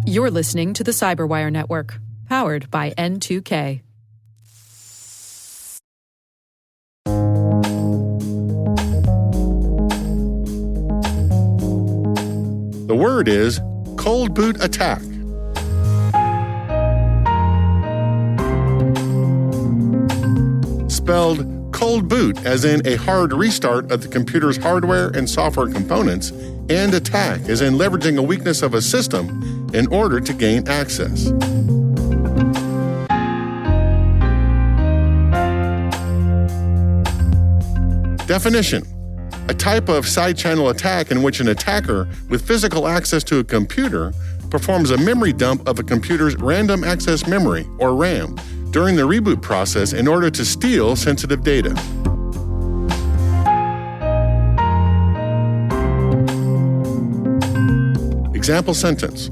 You're listening to the Cyberwire Network, powered by N2K. The word is cold boot attack. Spelled cold boot as in a hard restart of the computer's hardware and software components, and attack as in leveraging a weakness of a system in order to gain access. Definition: a type of side-channel attack in which an attacker with physical access to a computer performs a memory dump of a computer's random access memory, or RAM, during the reboot process in order to steal sensitive data. Example sentence: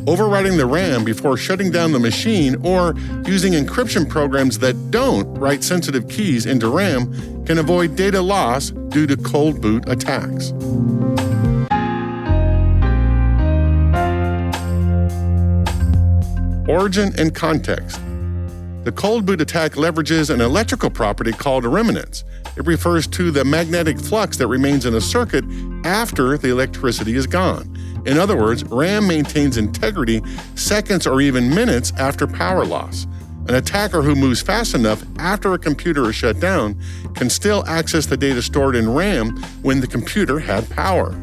overwriting the RAM before shutting down the machine or using encryption programs that don't write sensitive keys into RAM can avoid data loss due to cold boot attacks. Origin and context. The cold boot attack leverages an electrical property called remanence. It refers to the magnetic flux that remains in a circuit after the electricity is gone. In other words, RAM maintains integrity seconds or even minutes after power loss. An attacker who moves fast enough after a computer is shut down can still access the data stored in RAM when the computer had power.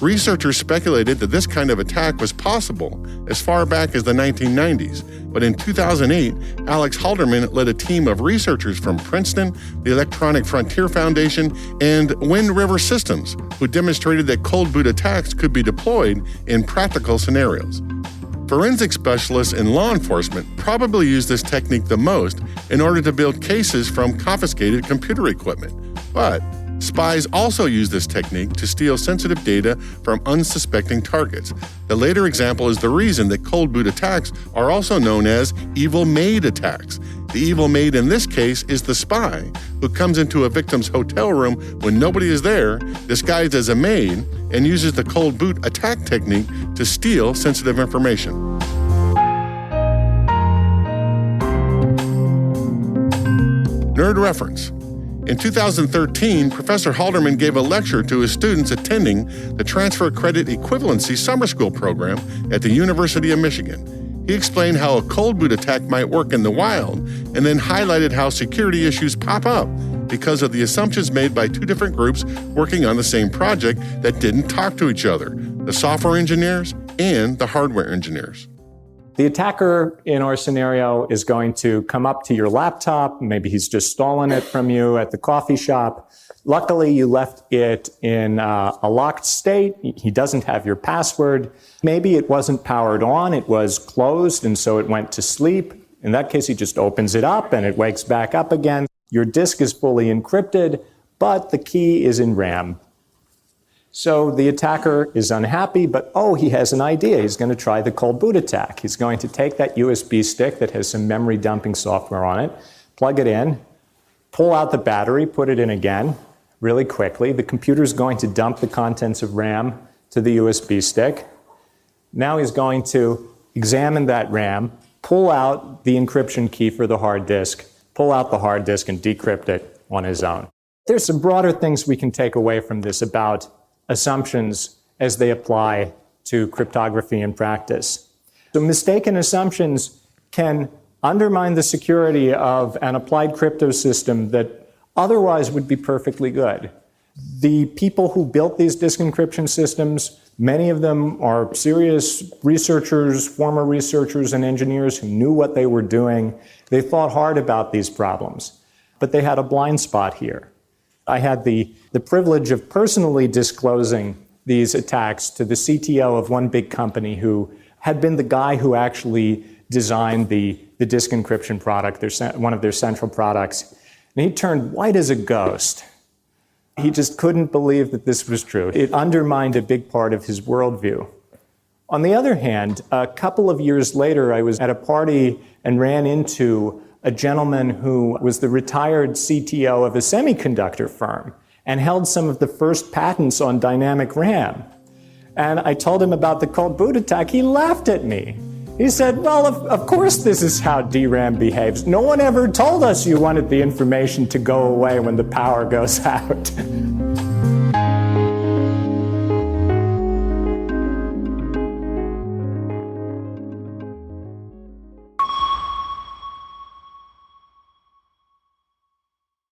Researchers speculated that this kind of attack was possible as far back as the 1990s, but in 2008, Alex Halderman led a team of researchers from Princeton, the Electronic Frontier Foundation, and Wind River Systems, who demonstrated that cold boot attacks could be deployed in practical scenarios. Forensic specialists in law enforcement probably use this technique the most in order to build cases from confiscated computer equipment, but spies also use this technique to steal sensitive data from unsuspecting targets. The later example is the reason that cold boot attacks are also known as evil maid attacks. The evil maid in this case is the spy who comes into a victim's hotel room when nobody is there, disguised as a maid, and uses the cold boot attack technique to steal sensitive information. Nerd reference. In 2013, Professor Halderman gave a lecture to his students attending the Transfer Credit Equivalency Summer School program at the University of Michigan. He explained how a cold boot attack might work in the wild, and then highlighted how security issues pop up because of the assumptions made by two different groups working on the same project that didn't talk to each other, the software engineers and the hardware engineers. The attacker in our scenario is going to come up to your laptop. Maybe he's just stolen it from you at the coffee shop. Luckily, you left it in a locked state. He doesn't have your password. Maybe it wasn't powered on. It was closed, and so it went to sleep. In that case, he just opens it up, and it wakes back up again. Your disk is fully encrypted, but the key is in RAM. So the attacker is unhappy, but he has an idea. He's going to try the cold boot attack. He's going to take that USB stick that has some memory dumping software on it, plug it in, pull out the battery, put it in again really quickly. The computer's going to dump the contents of RAM to the USB stick. Now he's going to examine that RAM, pull out the encryption key for the hard disk, pull out the hard disk and decrypt it on his own. There's some broader things we can take away from this about assumptions as they apply to cryptography in practice. So mistaken assumptions can undermine the security of an applied crypto system that otherwise would be perfectly good. The people who built these disk encryption systems, many of them are serious researchers, former researchers and engineers who knew what they were doing. They thought hard about these problems, but they had a blind spot here. I had the privilege of personally disclosing these attacks to the CTO of one big company who had been the guy who actually designed the disk encryption product, one of their central products. And he turned white as a ghost. He just couldn't believe that this was true. It undermined a big part of his worldview. On the other hand, a couple of years later, I was at a party and ran into a gentleman who was the retired CTO of a semiconductor firm and held some of the first patents on dynamic RAM. and I told him about the cold boot attack, he laughed at me. He said, well, of course this is how DRAM behaves. No one ever told us you wanted the information to go away when the power goes out.